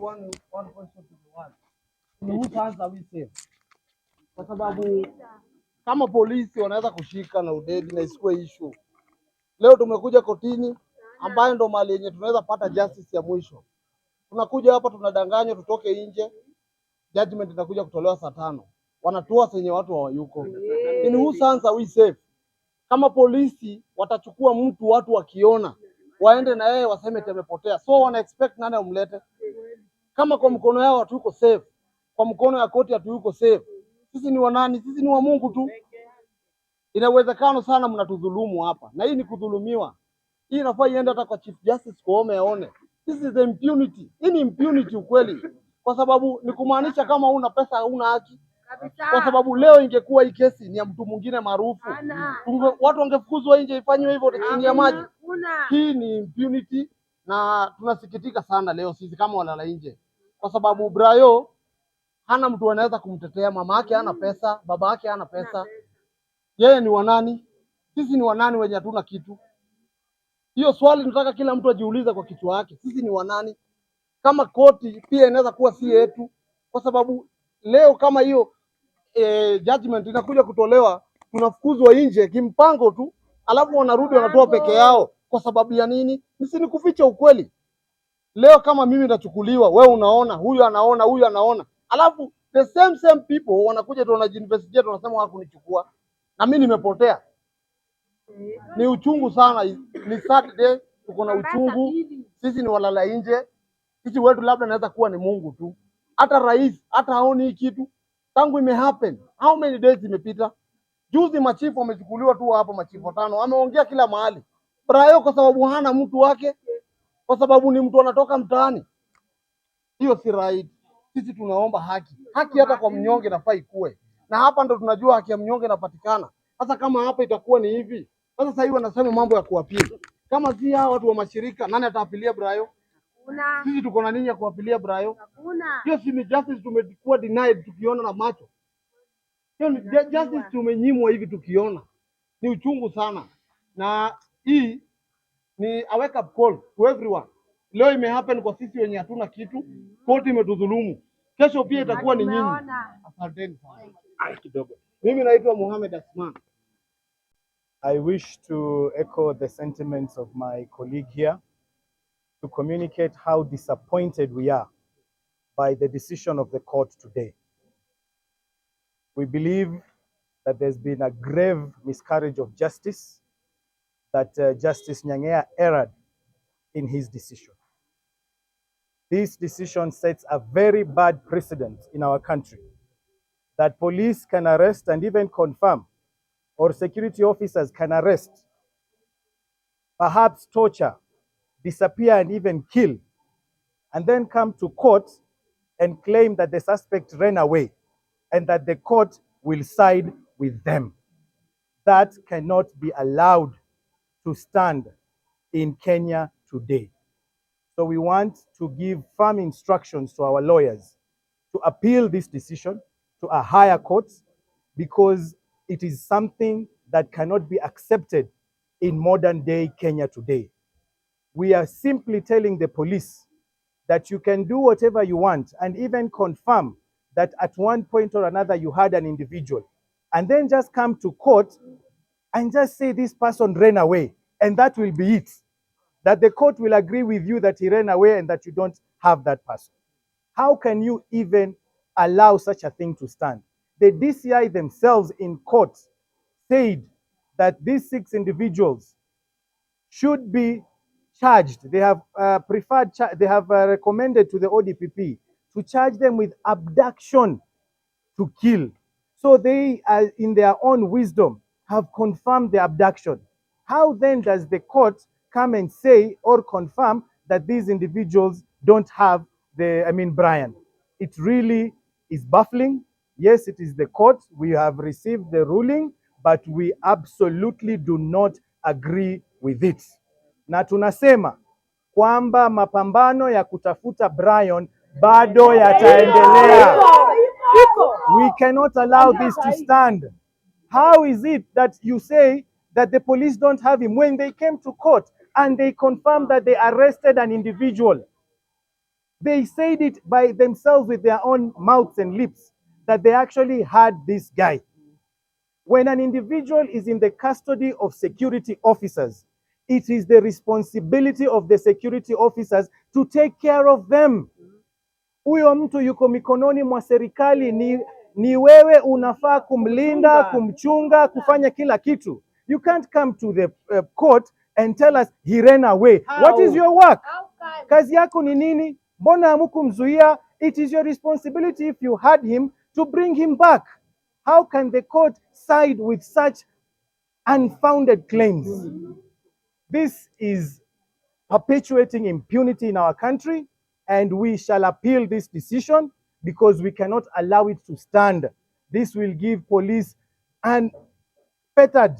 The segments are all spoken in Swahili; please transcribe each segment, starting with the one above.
one question to the world. Ni who answer we say. Kwa sababu kama polisi wanaweza kushika na udedi na isikuwe issue. Leo tumekuja kotini ambayo ndo mali yenye tunaweza pata justice ya mwisho. Tunakuja hapa tunadanganywa tutoke nje. Judgment itakuja kutolewa saa 5. Wanatoa senye watu hawayuko. Ni who answer we safe. Kama polisi watachukua mtu watu wakiona waende na yeye waseme temepotea. So wana expect nani umlete? Kama kwa mkono yao hatuko safe, kwa mkono ya koti hatuko safe. Sisi ni wanani? Sisi ni wa Mungu tu. Inawezekano sana mnatudhulumu hapa. Na hii ni kudhulumiwa. Hii inafaa iende hata kwa Chief Justice Koome aone. This is the impunity. Hii ni impunity ukweli. Kwa sababu ni kumaanisha kama una pesa huna haki. Kwa sababu leo ingekuwa hii kesi ni ya mtu mwingine maarufu, watu wangefukuzwa nje ifanywe hivyo chini ya maji. Hii ni impunity na tunasikitika sana leo sisi kama walala nje. Kwa sababu Brayo hana mtu anaweza kumtetea, mama yake hana pesa, baba yake hana pesa. Yeye ni wanani? Sisi ni wanani wenye hatuna kitu? Hiyo swali nataka kila mtu ajiulize kwa kichwa yake. Sisi ni wanani? Kama koti pia inaweza kuwa si yetu, kwa sababu leo kama hiyo judgment inakuja kutolewa, tunafukuzwa nje kimpango tu, alafu wanarudi wanatoa peke yao. Kwa sababu ya nini? Sisi ni kuficha ukweli. Leo kama mimi nachukuliwa, wewe unaona, huyu anaona, huyu anaona, alafu the same people wanakuja tu wanajiinvestigate, wanasema hakunichukua na mimi nimepotea. Ni uchungu sana, ni sad day, tuko na uchungu. Sisi ni walala nje. Sisi wetu labda naweza kuwa ni Mungu tu. Hata rais hata haoni hii kitu. Tangu ime happen, how many days imepita? Juzi machifu wamechukuliwa tu hapo, machifu 5 ameongea kila mahali. Brayo kwa sababu hana mtu wake, kwa sababu ni mtu anatoka mtaani. Hiyo si right. Sisi tunaomba haki. Haki hata kwa mnyonge nafaa ikue. Na hapa ndo tunajua haki ya mnyonge inapatikana. Sasa kama hapa itakuwa ni hivi. Sasa hivi wanasema mambo ya kuapili. Kama si hao watu wa mashirika, nani ataapilia Brayo? Hakuna. Sisi tuko na nini ya kuapilia Brayo? Hakuna. Hiyo si justice tumekuwa denied tukiona na macho. Hiyo ni justice tumenyimwa hivi tukiona. Ni uchungu sana. Na hii ni a wake up call to everyone. Leo ime happen kwa sisi wenye hatuna kitu. Koti imetudhulumu. Kesho pia itakuwa ni nyinyi. Asanteni sana. Kidogo. Mimi naitwa Mohamed Asman. I wish to echo the sentiments of my colleague here to communicate how disappointed we are by the decision of the court today. We believe that there's been a grave miscarriage of justice, that Justice Nyang'ea erred in his decision. This decision sets a very bad precedent in our country, that police can arrest and even confirm, or security officers can arrest, perhaps torture, disappear and even kill, and then come to court and claim that the suspect ran away and that the court will side with them. That cannot be allowed to stand in Kenya today. So we want to give firm instructions to our lawyers to appeal this decision to a higher court, because it is something that cannot be accepted in modern day Kenya today. We are simply telling the police that you can do whatever you want and even confirm that at one point or another you had an individual, and then just come to court and just say this person ran away, and that will be it. That the court will agree with you that he ran away and that you don't have that person. How can you even allow such a thing to stand? The DCI themselves in court said that these 6 individuals should be charged. They have recommended to the ODPP to charge them with abduction to kill. So they, in their own wisdom, have confirmed the abduction. How then does the court come and say or confirm that these individuals don't have Brian? It really is baffling. Yes, it is the court. We have received the ruling, but we absolutely do not agree with it. Na tunasema kwamba mapambano ya kutafuta Brian bado yataendelea. We cannot allow this to stand. How is it that you say that the police don't have him when they came to court and they confirmed that they arrested an individual? They said it by themselves with their own mouths and lips that they actually had this guy. When an individual is in the custody of security officers, it is the responsibility of the security officers to take care of them. Huyo mtu yuko mikononi mwa serikali, ni wewe unafaa kumlinda, kumchunga, kufanya kila kitu. You can't come to the court and tell us he ran away. How? What is your work? Kazi yako ni nini? Mbona hamkumzuia? It is your responsibility if you had him to bring him back. How can the court side with such unfounded claims? This is perpetuating impunity in our country, and we shall appeal this decision because we cannot allow it to stand. This will give police unfettered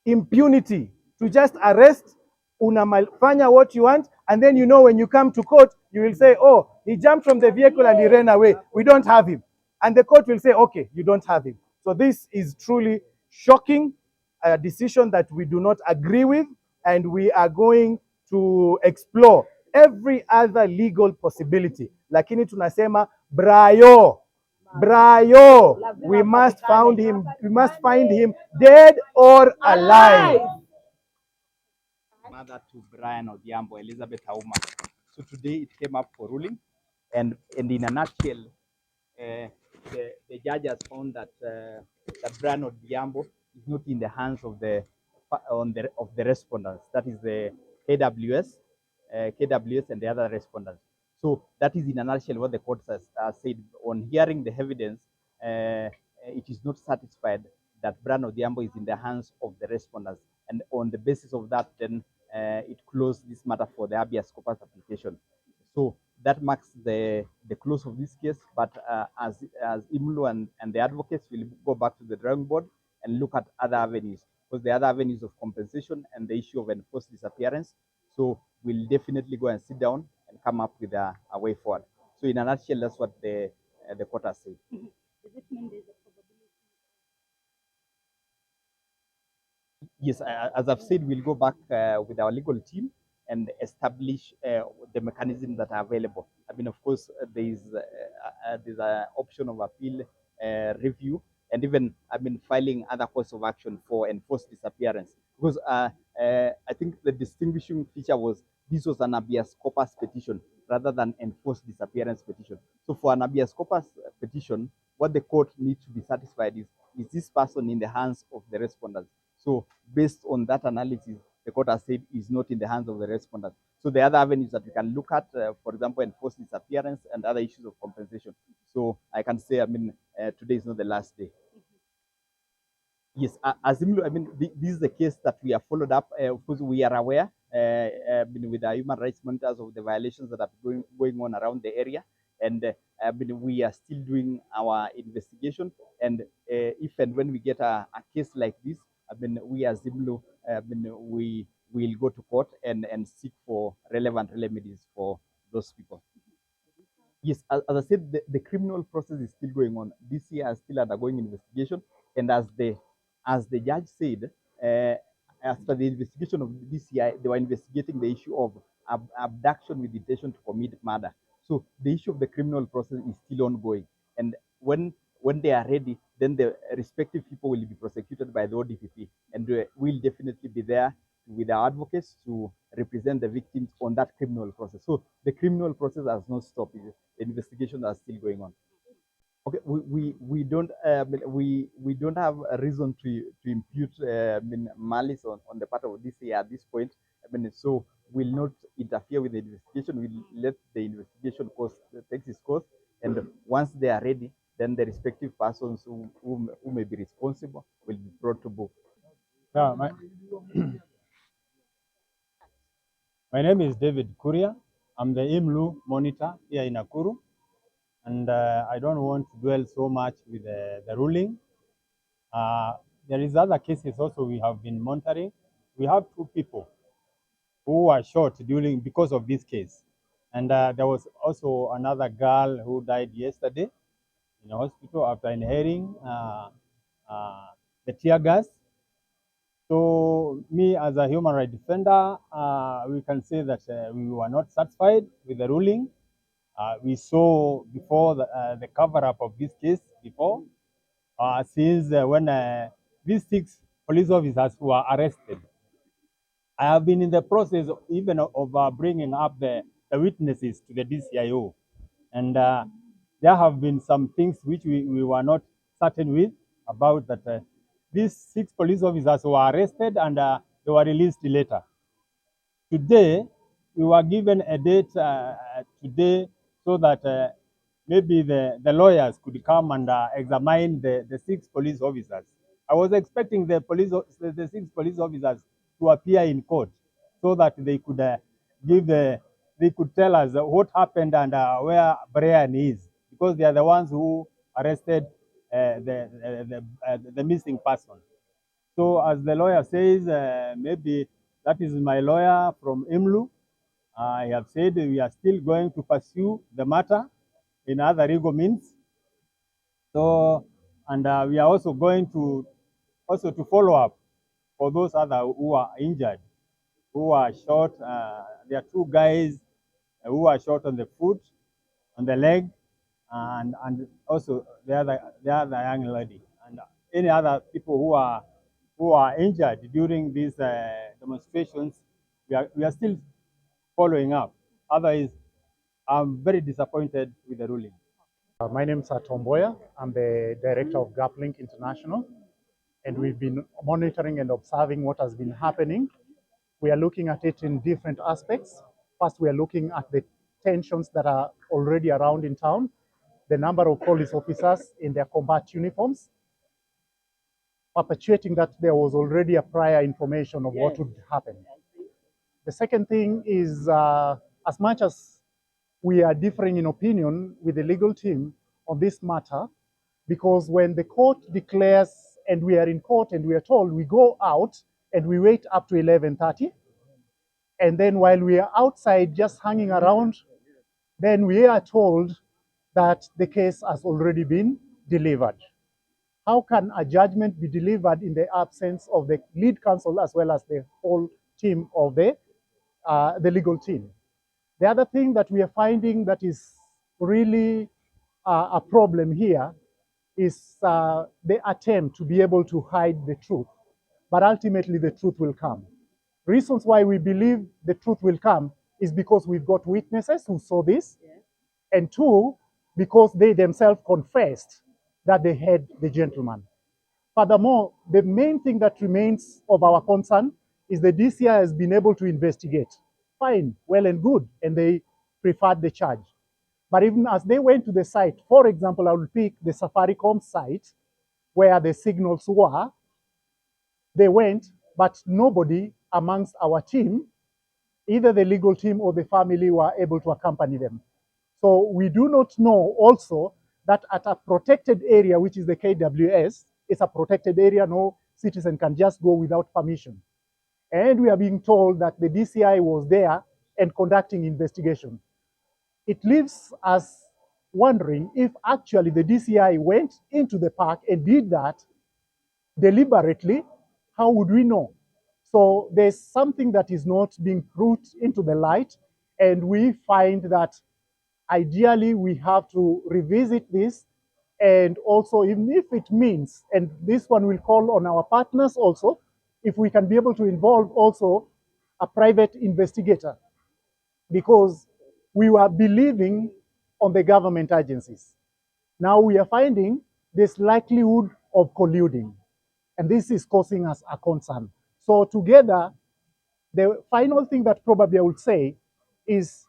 impunity to just arrest, unafanya what you want, and then you know when you come to court, you will say, oh, he jumped from the vehicle and he ran away. We don't have him. And the court will say, okay, you don't have him. So this is truly shocking, a decision that we do not agree with, and we are going to explore every other legal possibility. Lakini tunasema Brayo, we must find him dead or alive. Mother to Brian Odhiambo, Elizabeth Auma. So today it came up for ruling, and in a nutshell, the judge has found that that Brian Odhiambo is not in the hands of the respondents. That is the KWS, and the other respondents. So that is in a nutshell what the court has said. On hearing the evidence, it is not satisfied that Brian Odhiambo is in the hands of the respondents, and on the basis of that, then it closed this matter for the habeas corpus application. So that marks the close of this case. But as IMLU and the advocates will go back to the drawing board and look at other avenues, because the other avenues of compensation and the issue of enforced disappearance. So we'll definitely go and sit down and come up with a way forward. So in a nutshell, that's what the court has said. Does it mean there's a probability? Yes, as I've said, we'll go back with our legal team and establish the mechanisms that are available. I mean, of course, there's an option of appeal, review, and even filing other course of action for enforced disappearance. Because I think the distinguishing feature was this was an habeas corpus petition rather than enforced disappearance petition. So for an habeas corpus petition, what the court needs to be satisfied is this person in the hands of the respondents? So based on that analysis, the court has said is not in the hands of the respondent. So the other avenues that we can look at, for example, enforced disappearance and other issues of compensation. So I can say, today is not the last day. Yes, as this is the case that we have followed up. Of course, we are aware with the human rights monitors of the violations that are going on around the area, and we are still doing our investigation. And if and when we get a case like this, we as IMLU, we will go to court and seek for relevant remedies for those people. Yes, as I said, the criminal process is still going on. This year is still undergoing investigation, and as the judge said, after the investigation of this year, they were investigating the issue of abduction with intention to commit murder. So the issue of the criminal process is still ongoing, and when they are ready, then the respective people will be prosecuted by the ODPP, and we'll definitely be there with our advocates to represent the victims on that criminal process. So the criminal process has not stopped. The investigations are still going on. Okay, we don't have a reason to impute malice on the part of DCI at this point. So we'll not interfere with the investigation. We'll let the investigation take its course, and once they are ready, then the respective persons who may be responsible will be brought to book. Yeah, my name is David Kuria. I'm the IMLU monitor here in Nakuru, and I don't want to dwell so much with the ruling. There is other cases also we have been monitoring. We have 2 people who were shot because of this case. And there was also another girl who died yesterday in a hospital after inhaling the tear gas. So me as a human rights defender, we can say that we were not satisfied with the ruling. We saw before the cover-up of this case before, since when these 6 police officers were arrested. I have been in the process even of bringing up the witnesses to the DCIO. And there have been some things which we were not certain with about that. These 6 police officers were arrested and they were released later. Today, we were given a date today so that maybe the lawyers could come and examine the 6 police officers. I was expecting the 6 police officers to appear in court so that they could they could tell us what happened and where Brian is, because they are the ones who arrested the missing person. So as the lawyer says, maybe that is my lawyer from IMLU. I have said we are still going to pursue the matter in other legal means. So, and we are also going to follow up for those other who are injured, who are shot. There are 2 guys who are shot on the foot, on the leg, and also the other young lady, and any other people who are injured during these demonstrations. We are still following up. Otherwise, I'm very disappointed with the ruling. My name is Tomboya. I'm the director of GapLink International, and we've been monitoring and observing what has been happening. We are looking at it in different aspects. First, we are looking at the tensions that are already around in town, the number of police officers in their combat uniforms, perpetuating that there was already a prior information of what would happen. The second thing is, as much as we are differing in opinion with the legal team on this matter, because when the court declares and we are in court and we are told we go out and we wait up to 11:30, and then while we are outside just hanging around, then we are told that the case has already been delivered. How can a judgment be delivered in the absence of the lead counsel as well as the whole team of the legal team? The other thing that we are finding that is really a problem here is the attempt to be able to hide the truth. But ultimately, the truth will come. Reasons why we believe the truth will come is because we've got witnesses who saw this, and 2, because they themselves confessed that they had the gentleman. Furthermore, the main thing that remains of our concern is the DCI has been able to investigate. Fine, well and good, and they preferred the charge. But even as they went to the site, for example, I will pick the Safaricom site where the signals were. They went, but nobody amongst our team, either the legal team or the family, were able to accompany them. So we do not know also that at a protected area, which is the KWS, it's a protected area, no citizen can just go without permission. And we are being told that the DCI was there and conducting investigation. It leaves us wondering if actually the DCI went into the park and did that deliberately. How would we know? So there's something that is not being put into the light, and we find that ideally we have to revisit this, and also even if it means, and this one will call on our partners also, if we can be able to involve also a private investigator, because we were believing on the government agencies. Now we are finding this likelihood of colluding, and this is causing us a concern. So together, the final thing that probably I would say is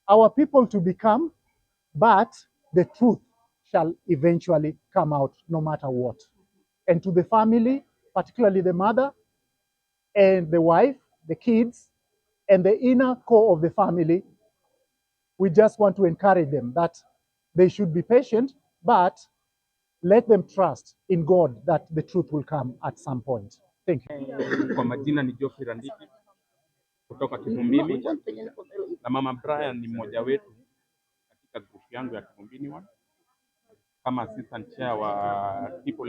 our people to become, but the truth shall eventually come out no matter what. And to the family, particularly the mother and the wife, the kids, and the inner core of the family, we just want to encourage them that they should be patient, but let them trust in God that the truth will come at some point. Thank you. Kwa majina ni Geoffrey Randiki kutoka Kivumbini, na Mama Brian ni mmoja wetu katika group yangu ya Kivumbini one, kama assistant chair wa people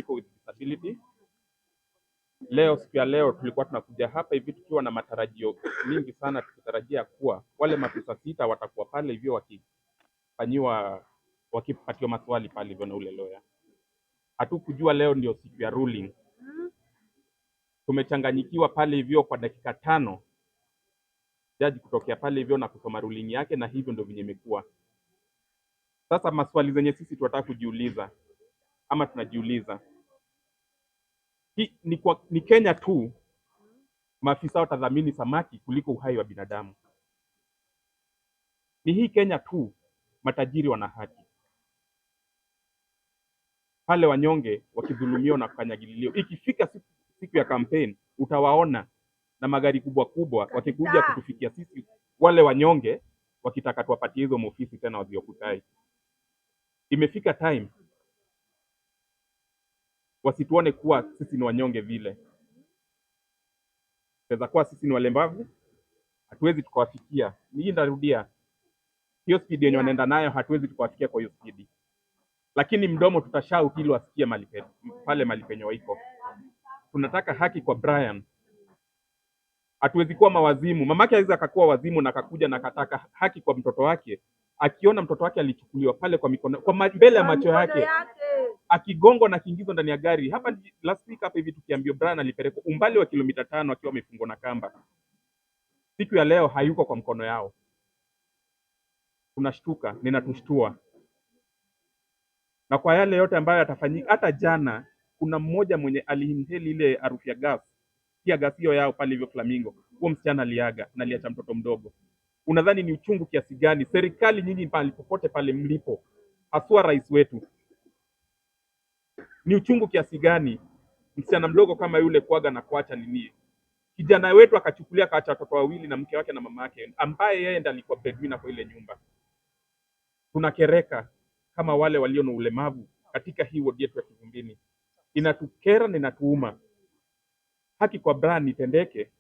with disability. Leo, siku ya leo tulikuwa tunakuja hapa hivi tukiwa na matarajio mingi sana, tukitarajia kuwa wale maafisa 6 watakuwa pale hivyo wakifanyiwa wakipatiwa maswali pale hivyo na ule lawyer. Hatukujua leo ndio siku ya ruling. Tumechanganyikiwa pale hivyo kwa dakika 5 jaji kutokea pale hivyo na kusoma ruling yake, na hivyo ndio venye imekuwa. Sasa maswali zenye sisi tunataka kujiuliza ama tunajiuliza, hii ni Kenya tu maafisa watadhamini samaki kuliko uhai wa binadamu? Ni hii Kenya tu matajiri wana haki, pale wanyonge wakidhulumiwa na kukanyagililio? Ikifika siku ya campaign utawaona na magari kubwa kubwa wakikuja kutufikia sisi wale wanyonge wakitaka tuwapatie hizo ofisi tena waziokutai. Imefika time wasituone kuwa sisi ni wanyonge vile. Tunaweza kuwa sisi ni walembavu, hatuwezi tukawafikia. Hii ndarudia, hiyo speed yenye wanaenda nayo hatuwezi tukawafikia kwa hiyo speed. Lakini mdomo tutashout ili wasikie pale mali penye waiko. Tunataka haki kwa Brian. Hatuwezi kuwa mawazimu. Mamake hawezi akakuwa wazimu na akakuja na akataka haki kwa mtoto wake, akiona mtoto wake alichukuliwa pale kwa mikono, kwa mbele ya macho yake, akigongwa na kiingizwa ndani ya gari. Hapa last week hapa hivi tukiambiwa Brian alipelekwa umbali wa kilomita 5 akiwa amefungwa na kamba. Siku ya leo hayuko kwa mkono yao. Tunashtuka, ninatushtua. Na kwa yale yote ambayo yatafanyika, hata jana kuna mmoja mwenye aliinhale ile harufu ya gas. Pia gas hiyo yao pale hivyo Flamingo. Huo msichana aliaga na aliacha mtoto mdogo. Unadhani ni uchungu kiasi gani? Serikali nyinyi pale popote pale mlipo, haswa rais wetu, ni uchungu kiasi gani msichana mdogo kama yule kuaga na kuacha nini? Kijana wetu akachukulia kaacha watoto wawili na mke wake na mama yake, ambaye yeye ndiye alikuwa breadwinner kwa ile nyumba. Tunakereka kama wale walio na ulemavu katika hii wodi yetu ya Kivumbini. Inatukera na inatuuma. Haki kwa Brian itendeke.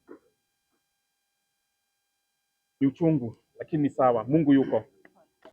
Ni uchungu, lakini sawa, Mungu yuko.